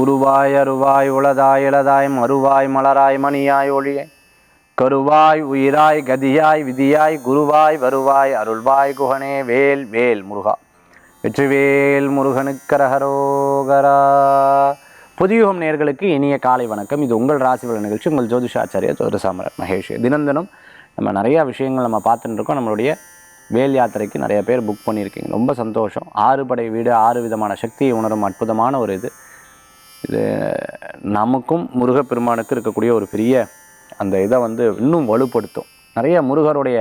உருவாய் அருவாய் உளதாய் இளதாய் மறுவாய் மலராய் மணியாய் ஒளியை கருவாய் உயிராய் கதியாய் விதியாய் குருவாய் வருவாய் அருள்வாய் குகனே வேல் வேல் முருகா வெற்றிவேல் முருகனுக்கரகரோகரா. புதியுகம் நேயர்களுக்கு இனிய காலை வணக்கம். இது உங்கள் ராசிபலன் நிகழ்ச்சி. உங்கள் ஜோதிஷாச்சாரியா ஜோதிஷாமர் மகேஷ். தினம் நம்ம நிறையா விஷயங்கள் நம்ம பார்த்துட்டு இருக்கோம். நம்மளுடைய வேல் யாத்திரைக்கு நிறைய பேர் புக் பண்ணியிருக்கீங்க, ரொம்ப சந்தோஷம். 6 படை வீடு, 6 விதமான சக்தியை உணரும் அற்புதமான ஒரு இது நமக்கும் முருகப்பெருமானுக்கு இருக்கக்கூடிய ஒரு பெரிய அந்த இதை இன்னும் வலுப்படுத்தும். நிறைய முருகருடைய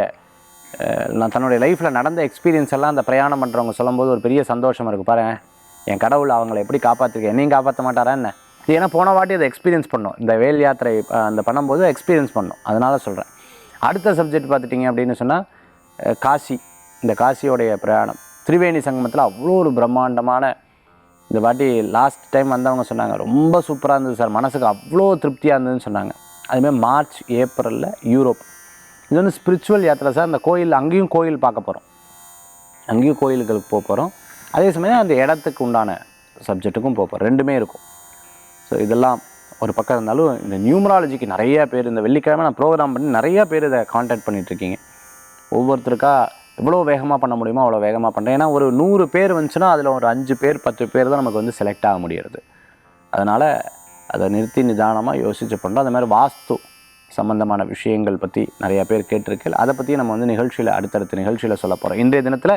நான் தன்னுடைய லைஃப்பில் நடந்த எக்ஸ்பீரியன்ஸ் எல்லாம் அந்த பிரயாணம் பண்ணுறவங்க சொல்லும்போது ஒரு பெரிய சந்தோஷம் இருக்குது. பாருங்க, என் கடவுள் அவங்களை எப்படி காப்பாற்றிருக்கேன், என்னையும் காப்பாற்ற மாட்டாரா என்ன? இது ஏன்னா போன வாட்டி அதை எக்ஸ்பீரியன்ஸ் பண்ணோம், இந்த வேல் யாத்திரை அந்த பண்ணும்போது எக்ஸ்பீரியன்ஸ் பண்ணோம். அதனால் சொல்கிறேன். அடுத்த சப்ஜெக்ட் பார்த்துட்டிங்க அப்படின்னு சொன்னால் காசி. இந்த காசியோடைய பிரயாணம் திரிவேணி சங்கமத்தில் அவ்வளோ ஒரு பிரம்மாண்டமான, இந்த வாட்டி லாஸ்ட் டைம் வந்தவங்க சொன்னாங்க ரொம்ப சூப்பராக இருந்தது சார், மனசுக்கு அவ்வளோ திருப்தியாக இருந்ததுன்னு சொன்னாங்க. அதுமாதிரி மார்ச் ஏப்ரலில் யூரோப். இது ஸ்பிரிச்சுவல் யாத்திரை சார். அந்த கோயில், அங்கேயும் கோயில் பார்க்க போகிறோம், அங்கேயும் கோயில்களுக்கு போக போகிறோம். அதே சமயம் அந்த இடத்துக்கு உண்டான சப்ஜெக்ட்டுக்கும் போக போகிறோம். ரெண்டுமே இருக்கும். ஸோ இதெல்லாம் ஒரு பக்கம் இருந்தாலும் இந்த நியூமராலஜிக்கு நிறையா பேர் இந்த வெள்ளிக்கிழமை நான் ப்ரோக்ராம் பண்ணி நிறையா பேர் இதை கான்டாக்ட் பண்ணிகிட்ருக்கீங்க. ஒவ்வொருத்தருக்கா எவ்வளோ வேகமாக பண்ண முடியுமோ அவ்வளோ வேகமாக பண்ணுறேன். ஏன்னா ஒரு 100 பேர் வந்துச்சுன்னா அதில் ஒரு 5 பேர் 10 பேர் தான் நமக்கு செலக்ட் ஆக முடிகிறது. அதனால் அதை நிறுத்தி நிதானமாக யோசித்து பண்ணுறோம். அது மாதிரி வாஸ்து சம்பந்தமான விஷயங்கள் பற்றி நிறையா பேர் கேட்டிருக்கு. அதை பற்றி நம்ம நிகழ்ச்சியில் அடுத்தடுத்த நிகழ்ச்சியில் சொல்ல போகிறோம். இன்றைய தினத்தில்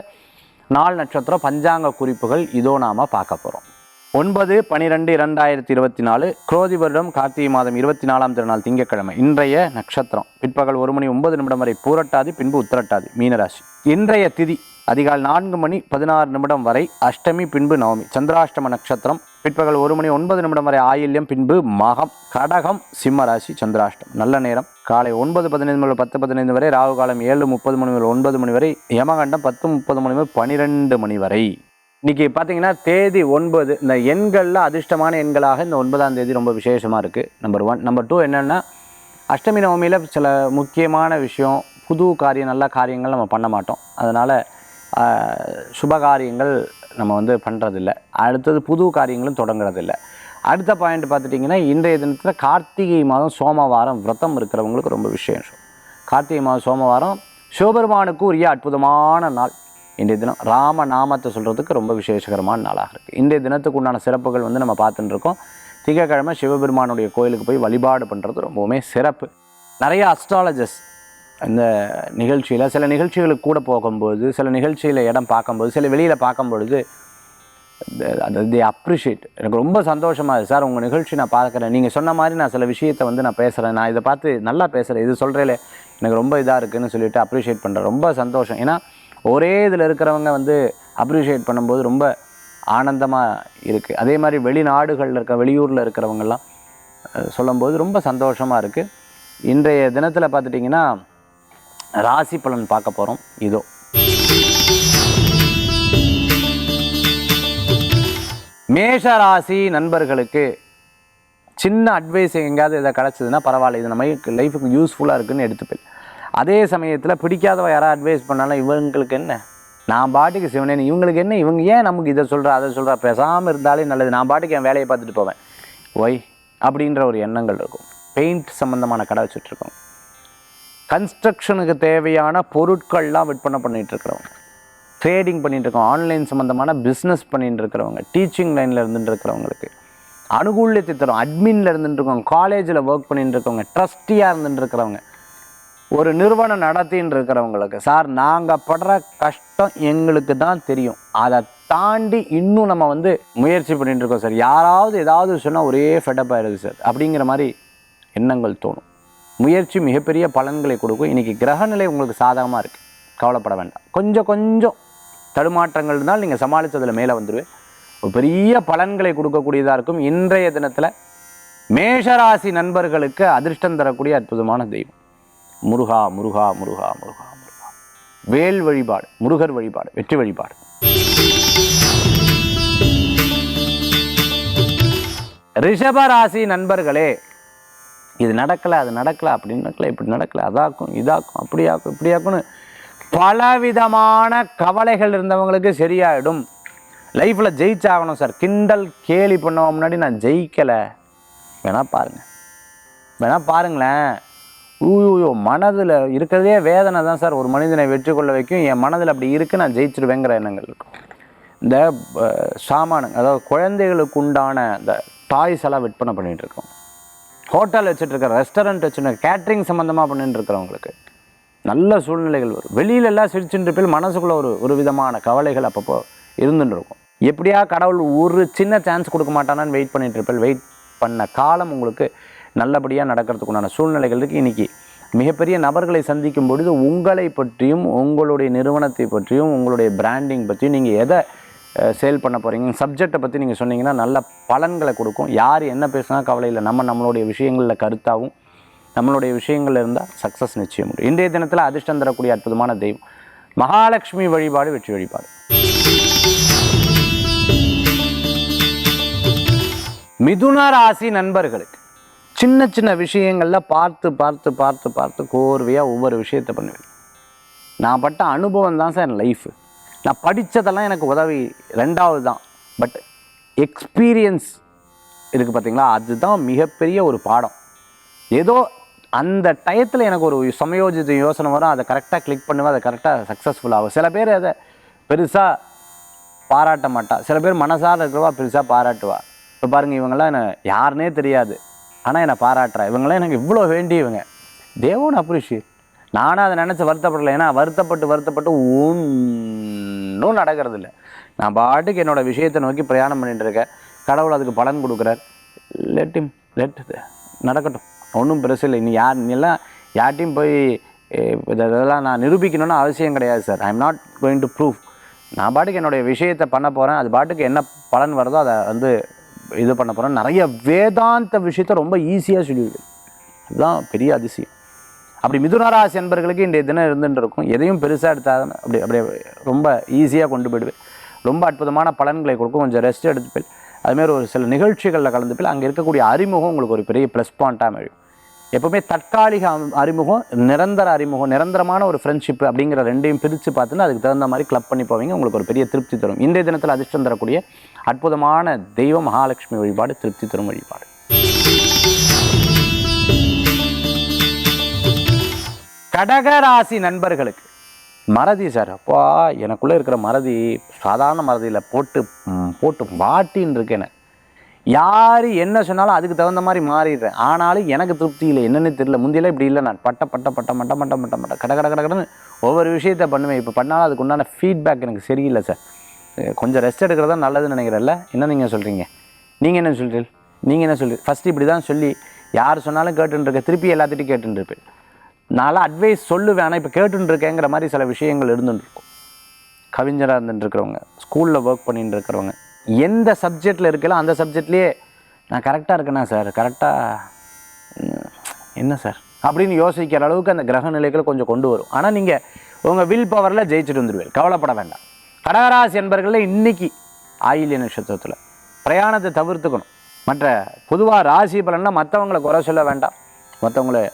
நாள் நட்சத்திரம் பஞ்சாங்க குறிப்புகள் இதோ நாம் பார்க்க போகிறோம். 9/12/2024 குரோதி வருடம் கார்த்திகை மாதம் 24ஆம் திருநாள் திங்கட்கிழமை. இன்றைய நட்சத்திரம் பிற்பகல் 1:09 வரை பூரட்டாதி, பின்பு உத்திரட்டாதி, மீனராசி. இன்றைய திதி அதிகாலை 4:16 வரை அஷ்டமி, பின்பு நவமி. சந்திராஷ்டம நட்சத்திரம் பிற்பகல் 1:09 வரை ஆயில்யம், பின்பு மகம். கடகம் சிம்மராசி சந்திராஷ்டம். நல்ல நேரம் காலை 9:15 முதல் 10:15 வரை, ராகு காலம் 7:30 முதல் 9 வரை, யமகண்டம் 10:30 முதல் 12 வரை. இன்றைக்கி பார்த்தீங்கன்னா தேதி 9. இந்த எண்களில் அதிர்ஷ்டமான எண்களாக இந்த 9ஆம் தேதி ரொம்ப விசேஷமாக இருக்குது. நம்பர் 1. நம்பர் 2 என்னென்னா, அஷ்டமி நவமியில் சில முக்கியமான விஷயம், புது காரியம், நல்ல காரியங்கள் நம்ம பண்ண மாட்டோம். அதனால் சுபகாரியங்கள் நம்ம பண்ணுறதில்ல. அடுத்தது புது காரியங்களும் தொடங்குறதில்லை. அடுத்த பாயிண்ட் பார்த்துட்டிங்கன்னா, இன்றைய தினத்தில் கார்த்திகை மாதம் சோமவாரம் விரதம் இருக்கிறவங்களுக்கு ரொம்ப விசேஷம். கார்த்திகை மாதம் சோமவாரம் சிவபெருமானுக்கு உரிய அற்புதமான நாள். இன்றைய தினம் ராம நாமத்தை சொல்கிறதுக்கு ரொம்ப விசேஷகரமான நாளாக இருக்குது. இன்றைய தினத்துக்கு உண்டான சிறப்புகள் நம்ம பார்த்துட்டு இருக்கோம். திங்கட்கிழமை சிவபெருமானுடைய கோயிலுக்கு போய் வழிபாடு பண்ணுறது ரொம்பவுமே சிறப்பு. நிறைய அஸ்ட்ராலஜர்ஸ் இந்த நிகழ்ச்சியில், சில நிகழ்ச்சிகளுக்கு கூட போகும்போது, சில நிகழ்ச்சியில் இடம் பார்க்கும்போது, சில வெளியில் பார்க்கும்பொழுது அது அப்ரிஷியேட். எனக்கு ரொம்ப சந்தோஷமாக இருக்குது சார், உங்கள் நிகழ்ச்சி நான் பார்க்குறேன், நீங்கள் சொன்ன மாதிரி நான் சில விஷயத்தை நான் பேசுகிறேன், நான் இதை பார்த்து நல்லா பேசுகிறேன், இது சொல்கிறேலே எனக்கு ரொம்ப இதாக இருக்குதுன்னு சொல்லிட்டு அப்ரிஷியேட் பண்ணுறேன். ரொம்ப சந்தோஷம். ஏன்னா ஒரே இதில் இருக்கிறவங்க அப்ரிஷியேட் பண்ணும்போது ரொம்ப ஆனந்தமாக இருக்குது. அதே மாதிரி வெளிநாடுகளில் வெளியூரில் இருக்கிறவங்கெல்லாம் சொல்லும்போது ரொம்ப சந்தோஷமாக இருக்குது. இன்றைய தினத்தில் பார்த்துட்டிங்கன்னா ராசி பலன் பார்க்க போகிறோம். இதோ மேஷ ராசி நண்பர்களுக்கு சின்ன அட்வைஸ் எங்கேயாவது இதை கிடச்சிதுன்னா பரவாயில்ல, இது நம்ம லைஃபுக்கு யூஸ்ஃபுல்லாக இருக்குதுன்னு எடுத்துப்பேன். அதே சமயத்தில் பிடிக்காதவ யாராவது அட்வைஸ் பண்ணாலும் இவங்களுக்கு என்ன, நான் பாட்டுக்கு சிவனேன்னு, இவங்களுக்கு என்ன, இவங்க ஏன் நமக்கு இதை சொல்கிறா அதை சொல்கிறா, பேசாமல் இருந்தாலே நல்லது, நான் பாட்டுக்கு என் வேலையை பார்த்துட்டு போவேன், ஒய் அப்படின்ற ஒரு எண்ணங்கள் இருக்கும். பெயிண்ட் சம்மந்தமான கடை வச்சுட்ருக்கோம், கன்ஸ்ட்ரக்ஷனுக்கு தேவையான பொருட்கள்லாம் விற்பனை பண்ணிகிட்ருக்கிறவங்க, ட்ரேடிங் பண்ணிகிட்ருக்கோம், ஆன்லைன் சம்மந்தமான பிஸ்னஸ் பண்ணிகிட்டு இருக்கிறவங்க, டீச்சிங் லைனில் இருந்துட்டு இருக்கிறவங்களுக்கு அனுகூல்யத்தை தரும், அட்மினில் இருந்துட்டுருக்கவங்க, காலேஜில் ஒர்க் பண்ணிட்டு இருக்கவங்க, ட்ரஸ்டியாக இருந்துட்டு இருக்கிறவங்க, ஒரு நிறுவனம் நடத்தின்னு இருக்கிறவங்களுக்கு, சார் நாங்கள் படுற கஷ்டம் எங்களுக்கு தான் தெரியும், அதை தாண்டி இன்னும் நம்ம முயற்சி பண்ணிட்டு இருக்கோம் சார், யாராவது ஏதாவது சொன்னால் ஒரே ஃபெட்டப் ஆகிடுது சார் அப்படிங்கிற மாதிரி எண்ணங்கள் தோணும். முயற்சி மிகப்பெரிய பலன்களை கொடுக்கும். இன்றைக்கி கிரகநிலை உங்களுக்கு சாதகமாக இருக்குது, கவலைப்பட வேண்டாம். கொஞ்சம் தடுமாற்றங்கள் இருந்தால் நீங்கள் சமாளித்ததில் மேலே வந்துடுவேன். ஒரு பெரிய பலன்களை கொடுக்கக்கூடியதாக இருக்கும். இன்றைய தினத்தில் மேஷராசி நண்பர்களுக்கு அதிர்ஷ்டம் தரக்கூடிய அற்புதமான தெய்வம் முருகா முருகா முருகா முருகா முருகா. வேல் வழிபாடு, முருகர் வழிபாடு, வெற்றி வழிபாடு. ரிஷபராசி நண்பர்களே, இது நடக்கலை அது நடக்கலை அப்படின்னு நடக்கலை, இப்படி நடக்கலை, அதாக்கும் இதாக்கும் அப்படியாக்கும் இப்படியாக்கும்னு பலவிதமான கவலைகள் இருந்தவங்களுக்கு சரியாயிடும். லைஃப்பில் ஜெயிச்சாகணும் சார், கிண்டல் கேலி பண்ண முன்னாடி நான் ஜெயிக்கலை, வேணால் பாருங்களேன். ஊயோ மனதில் இருக்கிறதே வேதனை தான் சார் ஒரு மனிதனை வெற்றி கொள்ள வைக்கும். என் மனதில் அப்படி இருக்குது, நான் ஜெயிச்சிருவேங்கிற எண்ணங்கள் இருக்கும். இந்த சாமானுங்க, அதாவது குழந்தைகளுக்கு உண்டான இந்த டாய்ஸ் எல்லாம் விற்பனை பண்ணிகிட்டு இருக்கோம், ஹோட்டல் வச்சுட்ருக்க, ரெஸ்டாரண்ட் வச்சுருக்க, கேட்ரிங் சம்மந்தமாக பண்ணிட்டு இருக்கிறவங்களுக்கு நல்ல சூழ்நிலைகள் வரும். வெளியிலெல்லாம் சிரிச்சுட்டு போய் மனசுக்குள்ளே ஒரு விதமான கவலைகள் அப்பப்போ இருந்துட்டு இருக்கும். எப்படியா கடவுள் ஒரு சின்ன சான்ஸ் கொடுக்க மாட்டானான்னு வெயிட் பண்ணிட்டு இருப்பேன். வெயிட் பண்ண காலம் உங்களுக்கு நல்லபடியாக நடக்கிறதுக்கு உண்டான சூழ்நிலைகள் இருக்குது. இன்றைக்கி மிகப்பெரிய நபர்களை சந்திக்கும் பொழுது உங்களை பற்றியும் உங்களுடைய நிறுவனத்தை பற்றியும் உங்களுடைய பிராண்டிங் பற்றியும் நீங்கள் எதை சேல் பண்ண போகிறீங்க, சப்ஜெக்டை பற்றி நீங்கள் சொன்னீங்கன்னா நல்ல பலன்களை கொடுக்கும். யார் என்ன பேசுனா கவலை இல்லை, நம்மளுடைய விஷயங்களில் கருத்தாகவும் நம்மளுடைய விஷயங்கள் இருந்தால் சக்ஸஸ் நிச்சயம் உண்டு. இன்றைய தினத்தில் அதிர்ஷ்டம் தரக்கூடிய அற்புதமான தெய்வம் மகாலட்சுமி வழிபாடு, வெற்றி வழிபாடு. மிதுன ராசி நண்பர்களுக்கு சின்ன சின்ன விஷயங்களில் பார்த்து பார்த்து பார்த்து பார்த்து கோர்வையாக ஒவ்வொரு விஷயத்தை பண்ணுவேன். நான் பட்ட அனுபவம் தான் சார் என் லைஃபு. நான் படித்ததெல்லாம் எனக்கு உதவி ரெண்டாவது தான், பட் எக்ஸ்பீரியன்ஸ் இருக்குது பார்த்தீங்களா, அதுதான் மிகப்பெரிய ஒரு பாடம். ஏதோ அந்த டயத்தில் எனக்கு ஒரு சமயோஜித யோசனை வரும், அதை கரெக்டாக கிளிக் பண்ணுவேன், அதை கரெக்டாக சக்ஸஸ்ஃபுல் ஆகும். சில பேர் அதை பெருசாக பாராட்ட மாட்டா, சில பேர் மனசார இருக்கிறவா பெருசாக பாராட்டுவா. இப்போ பாருங்கள், இவங்கெல்லாம் என்னை யாருன்னே தெரியாது, ஆனால் என்னை பாராட்டுறா, இவங்களாம் எனக்கு இவ்வளோ வேண்டியவங்க, தேவன் அப்ரிஷியேட். நானும் அதை நினச்சி வருத்தப்படலை. ஏன்னா வருத்தப்பட்டு ஒன்றும் நடக்கிறது இல்லை. நான் பாட்டுக்கு என்னோடய விஷயத்தை நோக்கி பிரயாணம் பண்ணிட்டு இருக்கேன். கடவுள் அதுக்கு பலன் கொடுக்குறார். லெட் நடக்கட்டும், ஒன்றும் பெருசு இல்லை. நீ எல்லாம் யார்ட்டையும் போய் இதெல்லாம் நான் நிரூபிக்கணும்னு அவசியம் கிடையாது sir. I am not going to prove. நான் பாட்டுக்கு என்னுடைய விஷயத்தை பண்ண போகிறேன், அது பாட்டுக்கு என்ன பலன் வருதோ அதை இது பண்ண போகிறேன். நிறைய வேதாந்த விஷயத்தை ரொம்ப ஈஸியாக சொல்லிவிடுவேன். அதுதான் பெரிய அதிசயம். அப்படி மிதுன ராசி என்பர்களுக்கு இன்றைய தினம் இருந்துட்டு இருக்கும். எதையும் பெருசாக எடுத்தால் அப்படியே ரொம்ப ஈஸியாக கொண்டு போயிடுவேன். ரொம்ப அற்புதமான பலன்களை கொடுக்கும். கொஞ்சம் ரெஸ்ட் எடுத்துப்பேன். அதுமாரி ஒரு சில நிகழ்ச்சிகளில் கலந்துப்பேன். அங்கே இருக்கக்கூடிய அறிமுகம் உங்களுக்கு ஒரு பெரிய ப்ளஸ் பாயிண்ட்டாக அமையும். எப்போவுமே தற்காலிக அறிமுகம், நிரந்தர அறிமுகம், நிரந்தரமான ஒரு ஃப்ரெண்ட்ஷிப் அப்படிங்கிற ரெண்டையும் பிரித்து பார்த்துன்னு அதுக்கு தகுந்த மாதிரி கிளப் பண்ணி போவீங்க. உங்களுக்கு ஒரு பெரிய திருப்தி தரும். இன்றைய தினத்தில் அதிர்ஷ்டம் தரக்கூடிய அற்புதமான தெய்வம் மகாலட்சுமி வழிபாடு, திருப்தி தரும் வழிபாடு. கடகராசி நண்பர்களுக்கு மறதி சார், அப்பா எனக்குள்ளே இருக்கிற மறதி சாதாரண மறதியில் போட்டு வாட்டின்னு இருக்கேன். யார் என்ன சொன்னாலும் அதுக்கு தகுந்த மாதிரி மாறிடுறேன். ஆனாலும் எனக்கு திருப்தி இல்லை, என்னென்னு தெரியல. முந்தியெல்லாம் இப்படி இல்லை. நான் பட்ட கடன்னு ஒவ்வொரு விஷயத்தை பண்ணுவேன். இப்போ பண்ணாலும் அதுக்கு உண்டான ஃபீட்பேக் எனக்கு சரியில்லை சார். கொஞ்சம் ரெஸ்ட் எடுக்கிறதா நல்லதுன்னு நினைக்கிறேன்ல. என்ன நீங்கள் சொல்கிறீங்க? நீங்கள் என்ன சொல்கிறீங்க? ஃபஸ்ட்டு இப்படி தான் சொல்லி யார் சொன்னாலும் கேட்டுருக்கேன், திருப்பி எல்லாத்திட்டையும் கேட்டுருப்பேன். நான்லாம் அட்வைஸ் சொல்லுவேன், ஆனால் இப்போ கேட்டுருக்கேங்கிற மாதிரி சில விஷயங்கள் இருந்துருக்கும். கவிஞராக இருந்துட்டுருக்கிறவங்க, ஸ்கூலில் ஒர்க் பண்ணிட்டு இருக்கிறவங்க, எந்த சப்ஜெக்டில் இருக்கலாம் அந்த சப்ஜெக்ட்லேயே நான் கரெக்டாக இருக்கேனா சார், கரெக்டாக என்ன சார் அப்படின்னு யோசிக்கிற அளவுக்கு அந்த கிரக நிலைகளை கொஞ்சம் கொண்டு வரும். ஆனால் நீங்கள் உங்கள் வில் பவரில் ஜெயிச்சுட்டு வந்துடுவீங்க, கவலைப்பட வேண்டாம். கடகராசி என்பர்களில் இன்றைக்கி ஆயில்ய நட்சத்திரத்தில் பிரயாணத்தை தவிர்த்துக்கணும். மற்ற பொதுவாக ராசி பலன்னா மற்றவங்களை குறை சொல்ல வேண்டாம், மற்றவங்களை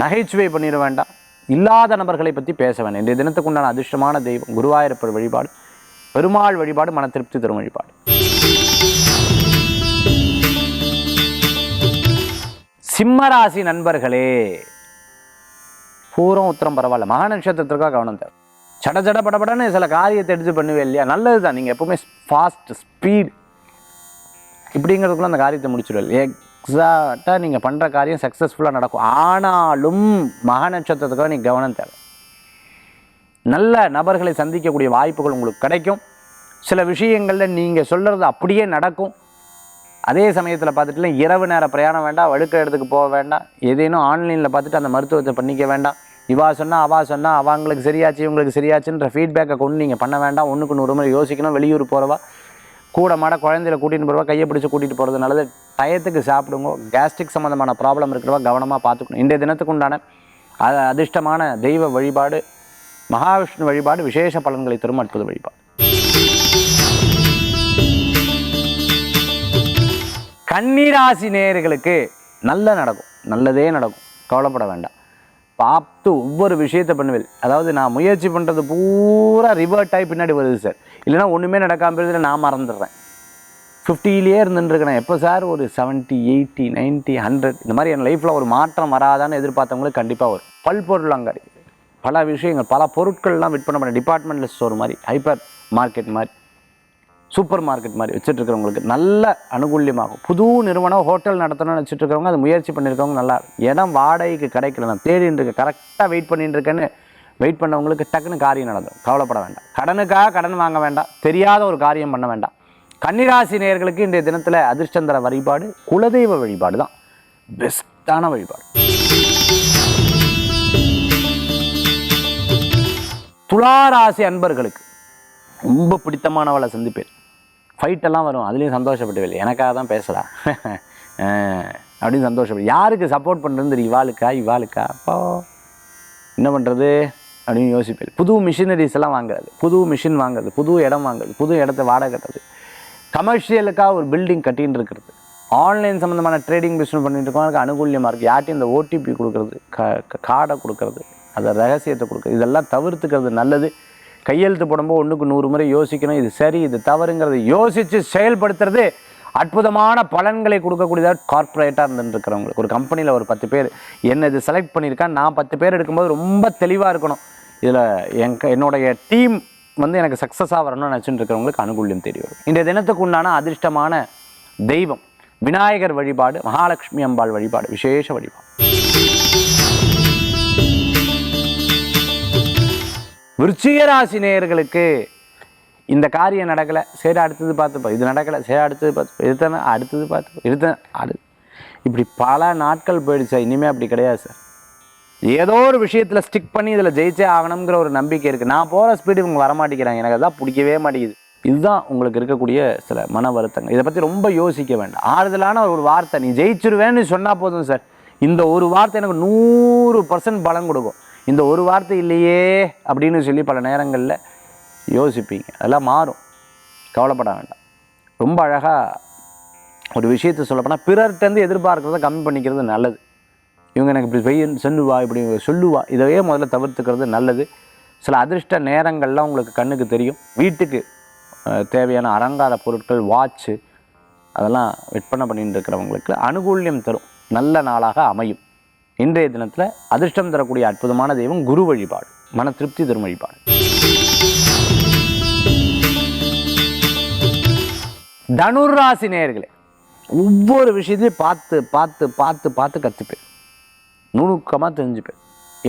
நகைச்சுவை பண்ணிட வேண்டாம், இல்லாத நபர்களை பற்றி பேச வேண்டாம். இன்றைய தினத்துக்கு உண்டான அதிர்ஷ்டமான தெய்வம் குருவாயூரப்பர் வழிபாடு, பெருமாள் வழிபாடு, மன திருப்தி தரும் வழிபாடு. சிம்மராசி நண்பர்களே, பூரம் உத்திரம் பரவாயில்ல, மகா நட்சத்திரத்திற்காக கவனம் தேவை. சட படப்படன்னு சில காரியத்தை எடுத்து பண்ணுவேன் இல்லையா, நல்லது தான். நீங்கள் எப்போவுமே ஃபாஸ்ட் ஸ்பீட் இப்படிங்கிறதுக்குள்ள அந்த காரியத்தை முடிச்சுடுவேன். எக்ஸாக்டாக நீங்கள் பண்ணுற காரியம் சக்ஸஸ்ஃபுல்லாக நடக்கும். ஆனாலும் மகா நட்சத்திரத்துக்காக நீங்கள் கவனம் தேவை. நல்ல நபர்களை சந்திக்கக்கூடிய வாய்ப்புகள் உங்களுக்கு கிடைக்கும். சில விஷயங்களில் நீங்கள் சொல்கிறது அப்படியே நடக்கும். அதே சமயத்தில் பார்த்துட்டுல இரவு நேர பிரயாணம் வேண்டாம், வழுக்க இடத்துக்கு போக வேண்டாம், ஏதேனும் ஆன்லைனில் பார்த்துட்டு அந்த மருத்துவத்தை பண்ணிக்க வேண்டாம். அவா சொன்னால் அவங்களுக்கு சரியாச்சு இவங்களுக்கு சரியாச்சுன்ற ஃபீட்பேக்கை கொண்டு நீங்கள் பண்ண வேண்டாம். ஒன்றுக்கு 100 முறை யோசிக்கணும். வெளியூர் போகிறவா கூட மாட குழந்தையில கூட்டிகிட்டு போகிறவா கையை பிடிச்சி கூட்டிகிட்டு போகிறது நல்லது. டயத்துக்கு சாப்பிடுங்க. கேஸ்ட்ரிக் சம்மந்தமான ப்ராப்ளம் இருக்கிறவா கவனமாக பார்த்துக்கணும். இன்றைய தினத்துக்கு உண்டான அதிர்ஷ்டமான தெய்வ வழிபாடு மகாவிஷ்ணு வழிபாடு, விசேஷ பலன்களை தரும் அற்புத வழிபாடு. கன்னிராசி நேயர்களுக்கு நல்லதே நடக்கும், கவலைப்பட வேண்டாம். பார்த்து ஒவ்வொரு விஷயத்தை பண்ணுவேன். அதாவது நான் முயற்சி பண்ணுறது பூரா ரிவர்ட் ஆகி பின்னாடி வருது சார். இல்லைனா ஒன்றுமே நடக்காமல் போயிடுது, நான் மறந்துடுறேன். 50லேயே இருந்துட்டுருக்கேன். எப்போ சார் ஒரு 70, 80, 90, 100 இந்த மாதிரி என் லைஃப்பில் ஒரு மாற்றம் வராதான்னு எதிர்பார்த்தவங்களுக்கு கண்டிப்பாக வரும். பல்பொருள் அங்காடி, பல விஷயங்கள், பல பொருட்கள்லாம் விற்பனை பண்ண டிபார்ட்மெண்டல் ஸ்டோர் மாதிரி, ஹைப்பர் மார்க்கெட் மாதிரி, சூப்பர் மார்க்கெட் மாதிரி வச்சுட்ருக்கிறவங்களுக்கு நல்ல அனுகூல்யமாகும். புது நிறுவனம் ஹோட்டல் நடத்தணும்னு வச்சுட்ருக்கிறவங்க அது முயற்சி பண்ணியிருக்கவங்க நல்லா இடம் வாடகைக்கு கிடைக்கல, நான் தேடின்னு இருக்கேன், கரெக்டாக வெயிட் பண்ணிட்டு இருக்கேன்னு வெயிட் பண்ணவங்களுக்கு டக்குன்னு காரியம் நடந்துடும். கவலைப்பட வேண்டாம். கடனுக்காக கடன் வாங்க வேண்டாம். தெரியாத ஒரு காரியம் பண்ண வேண்டாம். கன்னிராசி நேயர்களுக்கு இன்றைய தினத்தில் அதிர்ஷ்டந்தர வழிபாடு குலதெய்வ வழிபாடு தான் பெஸ்ட்டான வழிபாடு. துளாராசி அன்பர்களுக்கு ரொம்ப பிடித்தமானவளை சந்திப்பேன். ஃபைட்டெல்லாம் வரும், அதுலேயும் சந்தோஷப்பட்டுவேன். எனக்காக தான் பேசுகிறா அப்படின்னு சந்தோஷப்படு. யாருக்கு சப்போர்ட் பண்ணுறதுன்னு தெரியும். இவாளுக்கா அப்போ என்ன பண்ணுறது அப்படின்னு யோசிப்பேன். புது மிஷினரிஸ் எல்லாம் வாங்குறது, புது மிஷின் வாங்குறது, புது இடம் வாங்குறது, புது இடத்த வாடகை கட்டுறது, கமர்ஷியலுக்காக ஒரு பில்டிங் கட்டின்னு இருக்கிறது, ஆன்லைன் சம்மந்தமான ட்ரேடிங் பிஸ்னஸ் பண்ணிட்டு இருக்கவங்களுக்கு அனுகூல்யமாக இருக்குது. யார்ட்டையும் இந்த ஓடிபி கொடுக்குறது, கார்டை கொடுக்குறது, அதை ரகசியத்தை கொடுக்குறது, இதெல்லாம் தவிர்த்துக்கிறது நல்லது. கையெழுத்து போடும்போது 1க்கு 100 முறை யோசிக்கணும். இது சரி இது தவறுங்கிறது யோசித்து செயல்படுத்துறது அற்புதமான பலன்களை கொடுக்கக்கூடியதாக கார்ப்பரேட்டாக இருந்துருக்கிறவங்களுக்கு. ஒரு கம்பெனியில் ஒரு 10 பேர் என்ன இது செலக்ட் பண்ணியிருக்கான், நான் 10 பேர் எடுக்கும்போது ரொம்ப தெளிவாக இருக்கணும். இதில் என்னுடைய டீம் எனக்கு சக்ஸஸாக வரணும்னு நினச்சிட்டு இருக்கிறவங்களுக்கு அனுகூல்யம் தேடி வரும். இன்றைய தினத்துக்கு உண்டான அதிர்ஷ்டமான தெய்வம் விநாயகர் வழிபாடு, மகாலட்சுமி அம்பாள் வழிபாடு விசேஷ வழிபாடு. விருச்சிக ராசி நேயர்களுக்கு இந்த காரியம் நடக்கலை, சரி அடுத்தது பார்த்துப்போம், இது நடக்கலை, சரி அடுத்தது பார்த்துப்போம், இதுதானே அடுத்தது பார்த்துப்போம், இதுதான் இப்படி பல நாட்கள் போயிடுச்சா. இனிமேல் அப்படி கிடையாது சார். ஏதோ ஒரு விஷயத்தில் ஸ்டிக் பண்ணி இதில் ஜெயிச்சே ஆகணுங்கிற ஒரு நம்பிக்கை இருக்குது. நான் போகிற ஸ்பீடு இவங்க வரமாட்டேங்கிறாங்க, எனக்கு அதான் பிடிக்கவே மாட்டேங்குது. இதுதான் உங்களுக்கு இருக்கக்கூடிய சில மன வருத்தங்கள். இதை பற்றி ரொம்ப யோசிக்க வேண்டாம். ஆறுதலான ஒரு வார்த்தை, நீ ஜெயிச்சிருவேன்னு சொன்னால் போதும் சார். இந்த ஒரு வார்த்தை எனக்கு 100% பலம் கொடுக்கும். இந்த ஒரு வார்த்தை இல்லையே அப்படின்னு சொல்லி பல நேரங்களில் யோசிப்பீங்க. அதெல்லாம் மாறும், கவலைப்பட வேண்டாம். ரொம்ப அழகாக ஒரு விஷயத்தை சொல்லப்போனால் பிறர்கிட்டருந்து எதிர்பார்க்கிறத கம்மி பண்ணிக்கிறது நல்லது. இவங்க எனக்கு இப்படி சொல்லுவா, இப்படி சொல்லுவா, இதையே முதல்ல தவிர்த்துக்கிறது நல்லது. சில அதிர்ஷ்ட நேரங்கள்லாம் உங்களுக்கு கண்ணுக்கு தெரியும். வீட்டுக்கு தேவையான அலங்கார பொருட்கள், வாட்சு, அதெல்லாம் விற்பனை பண்ணிட்டு இருக்கிறவங்களுக்கு அனுகூல்யம் தரும் நல்ல நாளாக அமையும். இன்றைய தினத்தில் அதிர்ஷ்டம் தரக்கூடிய அற்புதமான தெய்வம் குரு வழிபாடு, மன திருப்தி தரும் வழிபாடு. தனுர் ராசி நேயர்களே, ஒவ்வொரு விஷயத்தையும் பார்த்து பார்த்து பார்த்து பார்த்து கற்றுப்பேன், நுணுக்கமாக தெரிஞ்சுப்பேன்.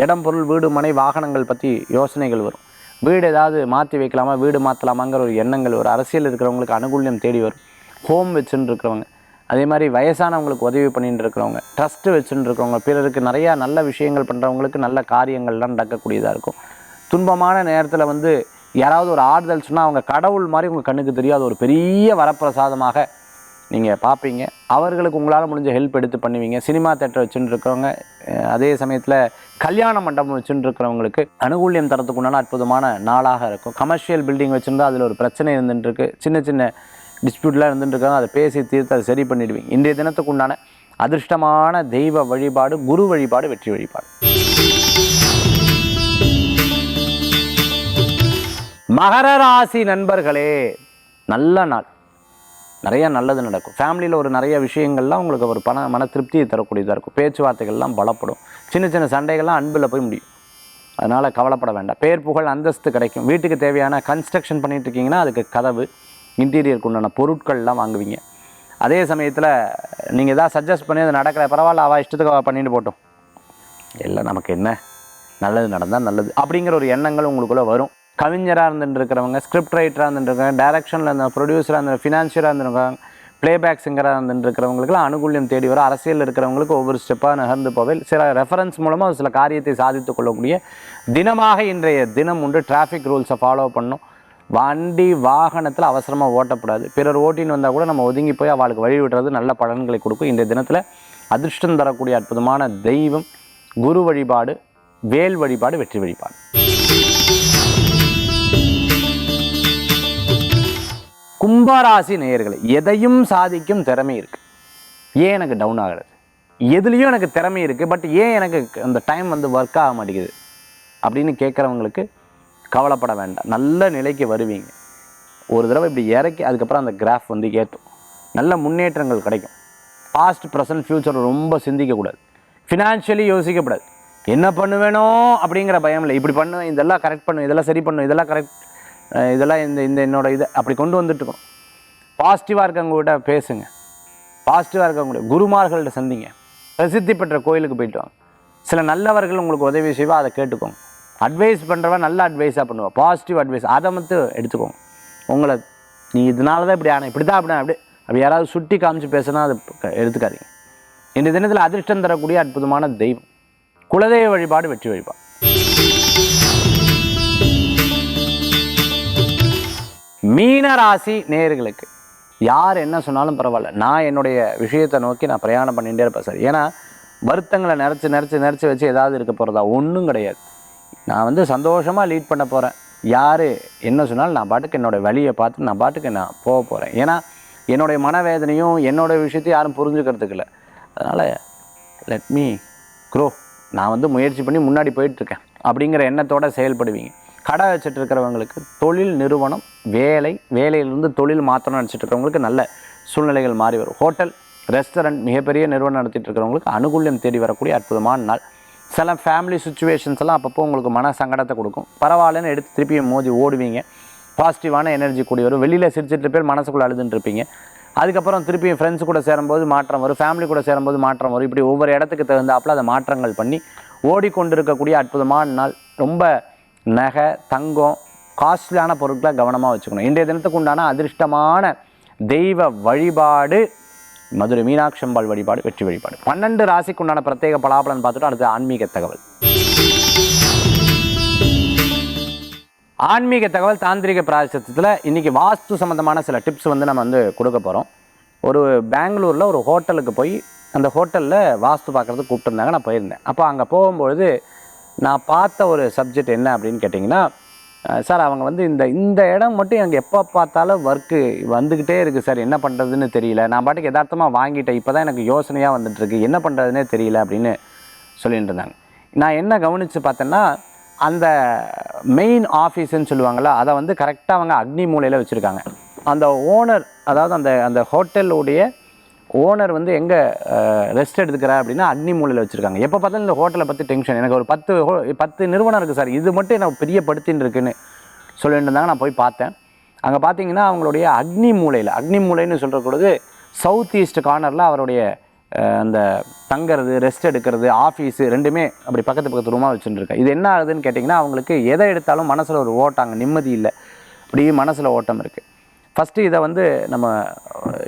இடம் பொருள் வீடு மனை வாகனங்கள் பற்றி யோசனைகள் வரும். வீடு ஏதாவது மாற்றி வைக்கலாமா, வீடு மாற்றலாமாங்கிற ஒரு எண்ணங்கள் வரும். அரசியல் இருக்கிறவங்களுக்கு அனுகூல்யம் தேடி வரும். ஹோம் வச்சுன்னு இருக்கிறவங்க, அதே மாதிரி வயசானவங்களுக்கு உதவி பண்ணிட்டு இருக்கிறவங்க, ட்ரஸ்ட்டு வச்சுட்டு இருக்கிறவங்க, பிறருக்கு நிறையா நல்ல விஷயங்கள் பண்ணுறவங்களுக்கு நல்ல காரியங்கள்லாம் நடக்கக்கூடியதாக இருக்கும். துன்பமான நேரத்தில் யாராவது ஒரு ஆறுதல் சொன்னால் அவங்க கடவுள் மாதிரி உங்கள் கண்ணுக்கு தெரியாது ஒரு பெரிய வரப்பிரசாதமாக நீங்கள் பார்ப்பீங்க. அவர்களுக்கு உங்களால் முடிஞ்ச ஹெல்ப் எடுத்து பண்ணுவீங்க. சினிமா தேட்டர் வச்சுட்டு இருக்கிறவங்க, அதே சமயத்தில் கல்யாண மண்டபம் வச்சுட்டு இருக்கிறவங்களுக்கு அனுகூல்யம் தரத்துக்கு உண்டான அற்புதமான நாளாக இருக்கும். கமர்ஷியல் பில்டிங் வச்சுருந்தா அதில் ஒரு பிரச்சனை இருந்துட்டுருக்கு, சின்ன சின்ன டிஸ்பியூட்லாம் இருந்துட்டுருக்காங்க, அதை பேசி தீர்த்து அதை சரி பண்ணிடுவீங்க. இன்றைய தினத்துக்கு உண்டான அதிர்ஷ்டமான தெய்வ வழிபாடு குரு வழிபாடு வெற்றி வழிபாடு. மகர ராசி நண்பர்களே, நல்ல நாள், நிறையா நல்லது நடக்கும். ஃபேமிலியில் ஒரு நிறைய விஷயங்கள்லாம் உங்களுக்கு ஒரு மன திருப்தியை தரக்கூடியதாக இருக்கும். பேச்சுவார்த்தைகள்லாம் பலப்படும். சின்ன சின்ன சண்டைகள்லாம் அன்பில் போய் முடியும். அதனால் கவலைப்பட வேண்டாம். பேர் புகழ் அந்தஸ்து கிடைக்கும். வீட்டுக்கு தேவையான கன்ஸ்ட்ரக்ஷன் பண்ணிகிட்டு இருக்கீங்கன்னா அதுக்கு கதவு இன்டீரியருக்கு உண்டான பொருட்கள்லாம் வாங்குவீங்க. அதே சமயத்தில் நீங்கள் எதாவது சஜஸ்ட் பண்ணி அது நடக்கலை, பரவாயில்ல அவள் இஷ்டத்துக்கு பண்ணிட்டு போட்டோம், இல்லை நமக்கு என்ன நல்லது நடந்தால் நல்லது அப்படிங்கிற ஒரு எண்ணங்கள் உங்களுக்குள்ளே வரும். கவிஞராக இருந்துட்டு இருக்கிறவங்க, ஸ்கிரிப்ட் ரைட்டராக இருந்துருக்காங்க, டைரக்ஷனில் இருந்த ப்ரொடியூசராக இருந்த ஃபினான்ஷியராக இருந்துருக்காங்க, ப்ளேபேக் சிங்கராக இருந்துட்டு இருக்கிறவங்களுக்குலாம் அனுகூல்யம் தேடி வரும். அரசியல் இருக்கிறவங்களுக்கு ஒவ்வொரு ஸ்டெப்பாக நகர்ந்து போவேல். சில ரெஃபரன்ஸ் மூலமாக சில காரியத்தை சாதித்து கொள்ளக்கூடிய தினமாக இன்றைய தினம் உண்டு. டிராஃபிக் ரூல்ஸை ஃபாலோ பண்ணணும். வண்டி வாகனத்தில் அவசரமாக ஓட்டக்கூடாது. பிறர் ஓட்டின்னு வந்தால் கூட நம்ம ஒதுங்கி போய் அவளுக்கு வழி விடுறது நல்ல பலன்களை கொடுக்கும். இன்றைய தினத்தில் அதிர்ஷ்டம் தரக்கூடிய அற்புதமான தெய்வம் குரு வழிபாடு, வேல் வழிபாடு வெற்றி வழிபாடு. கும்பராசி நேயர்களே, எதையும் சாதிக்கும் திறமை இருக்குது. ஏன் எனக்கு டவுன் ஆகிறது, எதுலேயும் எனக்கு திறமை இருக்குது, பட் ஏன் எனக்கு அந்த டைம் வந்து ஒர்க் ஆக மாட்டேங்குது அப்படின்னு கேட்குறவங்களுக்கு கவலைப்பட வேண்டாம். நல்ல நிலைக்கு வருவீங்க. ஒரு தடவை இப்படி இறக்கி அதுக்கப்புறம் அந்த கிராஃப் வந்து ஏற்றும், நல்ல முன்னேற்றங்கள் கிடைக்கும். பாஸ்ட் ப்ரெசன்ட் ஃப்யூச்சர் ரொம்ப சிந்திக்கக்கூடாது. ஃபினான்ஷியலி யோசிக்கக்கூடாது. என்ன பண்ணுவேனோ அப்படிங்கிற பயம் இல்லை. இப்படி பண்ணுவேன், இதெல்லாம் கரெக்ட் பண்ணுவேன், இதெல்லாம் சரி பண்ணுவேன், இதெல்லாம் கரெக்ட், இதெல்லாம் இந்த என்னோட இதை அப்படி கொண்டு வந்துட்டுருக்கணும். பாசிட்டிவாக இருக்கவங்ககிட்ட பேசுங்க, பாசிட்டிவாக இருக்கவங்க குருமார்கள்ட்ட சந்திங்க, பிரசித்தி பெற்ற கோயிலுக்கு போயிட்டு வாங்க. சில நல்லவர்கள் உங்களுக்கு உதவி செய்வா, அதை கேட்டுக்கோங்க. அட்வைஸ் பண்ணுறவன் நல்ல அட்வைஸாக பண்ணுவாள், பாசிட்டிவ் அட்வைஸ், அதை மட்டும் எடுத்துக்கோங்க. உங்களை நீ இதனால தான் இப்படி ஆனால் இப்படி தான் அப்படி யாராவது சுட்டி காமிச்சு பேசுனா அது எடுத்துக்காதீங்க. இந்த தினத்தில் அதிர்ஷ்டம் தரக்கூடிய அற்புதமான தெய்வம் குலதெய்வ வழிபாடு, வெற்றி வழிபாடு. மீன ராசி நேயர்களுக்கு யார் என்ன சொன்னாலும் பரவாயில்ல, நான் என்னுடைய விஷயத்தை நோக்கி நான் பிரயாணம் பண்ணிகிட்டே இருப்பேன் சார். ஏன்னா வருத்தங்களை நிறச்சி வச்சு ஏதாவது இருக்க போகிறதா ஒன்றும் கிடையாது. நான் வந்து சந்தோஷமாக லீட் பண்ண போகிறேன். யார் என்ன சொன்னாலும் நான் பாட்டுக்கு என்னோடய வழியை பார்த்து நான் பாட்டுக்கு நான் போக போகிறேன். ஏன்னா என்னுடைய மனவேதனையும் என்னோடய விஷயத்தையும் யாரும் புரிஞ்சுக்கிறதுக்கு இல்லை. அதனால் லெட் மீ க்ரோ, நான் வந்து முயற்சி பண்ணி முன்னாடி போயிட்டுருக்கேன் அப்படிங்கிற எண்ணத்தோடு செயல்படுவீங்க. கடை வச்சுட்டு இருக்கிறவங்களுக்கு தொழில் நிறுவனம், வேலையிலிருந்து தொழில் மாற்றணும்னு நினச்சிட்டு இருக்கிறவங்களுக்கு நல்ல சூழ்நிலைகள் மாறி வரும். ஹோட்டல், ரெஸ்டாரண்ட், மிகப்பெரிய நிறுவனம் நடத்திட்டு இருக்கிறவங்களுக்கு அனுகூல்யம் தேடி வரக்கூடிய அற்புதமான நாள். சில ஃபேமிலி சுச்சுவேஷன்ஸ் எல்லாம் அப்பப்போ உங்களுக்கு மன சங்கடத்தை கொடுக்கும். பரவாயில்லன்னு எடுத்து திருப்பியும் மோதி ஓடுவீங்க. பாசிட்டிவான எனர்ஜி கூடி வரும். வெளியில் சிரிச்சிட்டு பேர் மனசுக்குள்ளே அழுதுன்னு இருப்பீங்க. அதுக்கப்புறம் திருப்பியும் ஃப்ரெண்ட்ஸ் கூட சேரும்போது மாற்றம் வரும், ஃபேமிலி கூட சேரும்போது மாற்றம் வரும். இப்படி ஒவ்வொரு இடத்துக்கு தகுந்தாப்பில் அதை மாற்றங்கள் பண்ணி ஓடிக்கொண்டிருக்கக்கூடிய அற்புதமான நாள். ரொம்ப நகை, தங்கம், காஸ்ட்லியான பொருட்களை கவனமாக வச்சுக்கணும். இன்றைய தினத்துக்கு உண்டான அதிர்ஷ்டமான தெய்வ வழிபாடு மதுரை மீனாட்சி அம்பாள் வழிபாடு, வெற்றி வழிபாடு. 12 ராசிக்கு உண்டான பிரத்யேக பலாபலன் பார்த்துட்டு அடுத்து ஆன்மீக தகவல். ஆன்மீக தகவல் தாந்திரிக பிராயசத்தில் இன்றைக்கி வாஸ்து சம்மந்தமான சில டிப்ஸ் வந்து நம்ம வந்து கொடுக்க போகிறோம். ஒரு பெங்களூரில் ஒரு ஹோட்டலுக்கு போய் அந்த ஹோட்டலில் வாஸ்து பார்க்குறதுக்கு கூப்பிட்டுருந்தாங்க. நான் போயிருந்தேன். அப்போ அங்கே போகும்பொழுது நான் பார்த்த ஒரு சப்ஜெக்ட் என்ன அப்படின்னு கேட்டிங்கன்னா, சார் அவங்க வந்து இந்த இடம் மட்டும் எனக்கு எப்போ பார்த்தாலும் ஒர்க்கு வந்துக்கிட்டே இருக்குது சார், என்ன பண்ணுறதுன்னு தெரியல, நான் பாட்டுக்கு யதார்த்தமாக வாங்கிட்டேன், இப்போ தான் எனக்கு யோசனையாக வந்துட்டுருக்கு, என்ன பண்ணுறதுனே தெரியல அப்படின்னு சொல்லிட்டு இருந்தாங்க. நான் என்ன கவனித்து பார்த்தேன்னா, அந்த மெயின் ஆஃபீஸுன்னு சொல்லுவாங்கள்ல, அதை வந்து கரெக்டாக அவங்க அக்னி மூலையில் வச்சுருக்காங்க. அந்த ஓனர், அதாவது அந்த ஹோட்டலுடைய ஓனர் வந்து எங்கே ரெஸ்ட் எடுத்துக்கிறா அப்படின்னா அக்னி மூலையில் வச்சுருக்காங்க. எப்போ பார்த்தாலும் இந்த ஹோட்டலை பற்றி டென்ஷன், எனக்கு ஒரு 10 நிறுவனம் இருக்குது சார், இது மட்டும் எனக்கு பெரிய படுத்தின்னு இருக்குன்னு சொல்லிட்டு இருந்தாங்க. நான் போய் பார்த்தேன். அங்கே பார்த்தீங்கன்னா அவங்களுடைய அக்னி மூலைன்னு சொல்கிறக்கூடாது சவுத் ஈஸ்ட் கார்னரில் அவருடைய அந்த தங்கிறது, ரெஸ்ட் எடுக்கிறது, ஆஃபீஸு ரெண்டுமே அப்படி பக்கத்து ரூமாக வச்சுட்டுருக்கேன். இது என்ன ஆகுதுன்னு கேட்டிங்கன்னா, அவங்களுக்கு எதை எடுத்தாலும் மனசில் ஒரு ஓட்டாங்க, நிம்மதி இல்லை, அப்படி மனசில் ஓட்டம் இருக்குது. ஃபஸ்ட்டு இதை வந்து நம்ம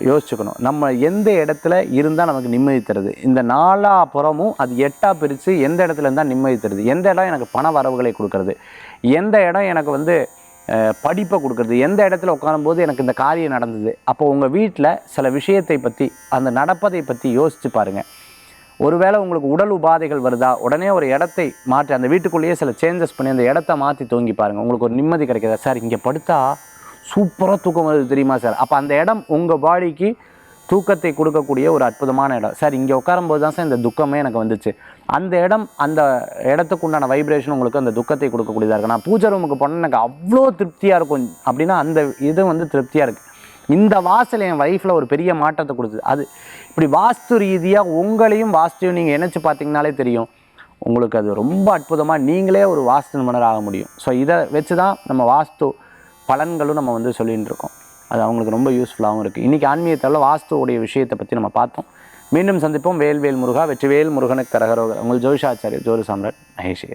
யோசிச்சுக்கணும். நம்ம எந்த இடத்துல இருந்தால் நமக்கு நிம்மதி தருது, இந்த 4 புறமும் அது 8 பிரித்து எந்த இடத்துல இருந்தால் நிம்மதி தருது, எந்த இடம் எனக்கு பண வரவுகளை கொடுக்கறது, எந்த இடம் எனக்கு வந்து படிப்பை கொடுக்குறது, எந்த இடத்துல உட்காரும்போது எனக்கு இந்த காரியம் நடந்தது. அப்போ உங்கள் வீட்டில் சில விஷயத்தை பற்றி, அந்த நடப்பதை பற்றி யோசித்து பாருங்கள். ஒருவேளை உங்களுக்கு உடல் உபாதைகள் வருதா, உடனே ஒரு இடத்தை மாற்றி அந்த வீட்டுக்குள்ளேயே சில சேஞ்சஸ் பண்ணி அந்த இடத்த மாற்றி தூங்கி பாருங்கள், உங்களுக்கு ஒரு நிம்மதி கிடைக்கிதா. சார் இங்கே படுத்தா சூப்பராக தூக்கம் வருது தெரியுமா சார், அப்போ அந்த இடம் உங்கள் பாடிக்கு தூக்கத்தை கொடுக்கக்கூடிய ஒரு அற்புதமான இடம். சார் இங்கே உட்காரும்போது தான் சார் இந்த துக்கமே எனக்கு வந்துச்சு, அந்த இடத்துக்கு உண்டான வைப்ரேஷன் உங்களுக்கு அந்த துக்கத்தை கொடுக்கக்கூடியதாக இருக்குது. நான் பூஜை ரூமுக்கு போனால் எனக்கு அவ்வளோ திருப்தியாக இருக்கும் அப்படின்னா அந்த இது வந்து திருப்தியாக இருக்குது. இந்த வாசல் என் லைஃப்பில் ஒரு பெரிய மாற்றத்தை கொடுக்குது. அது இப்படி வாஸ்து ரீதியாக உங்களையும் வாஸ்துவையும் நீங்கள் நினச்சி பார்த்தீங்கனாலே தெரியும், உங்களுக்கு அது ரொம்ப அற்புதமாக நீங்களே ஒரு வாஸ்து நிபுணர் ஆக முடியும். ஸோ இதை வச்சு தான் நம்ம வாஸ்து பலன்களும் நம்ம வந்து சொல்லிகிட்டு இருக்கோம். அது அவங்களுக்கு ரொம்ப யூஸ்ஃபுல்லாகவும் இருக்குது. இன்றைக்கி ஆன்மீகத்தில் வாஸ்துவோடைய விஷயத்தை பற்றி நம்ம பார்த்தோம். மீண்டும் சந்திப்போம். வேல்வேல் முருகா, வெற்றிவேல் முருகனுக்கு கரகரோகர். உங்கள் ஜோதிஷாச்சாரியர் ஜோதி சாம்ராட் மகேஷ்.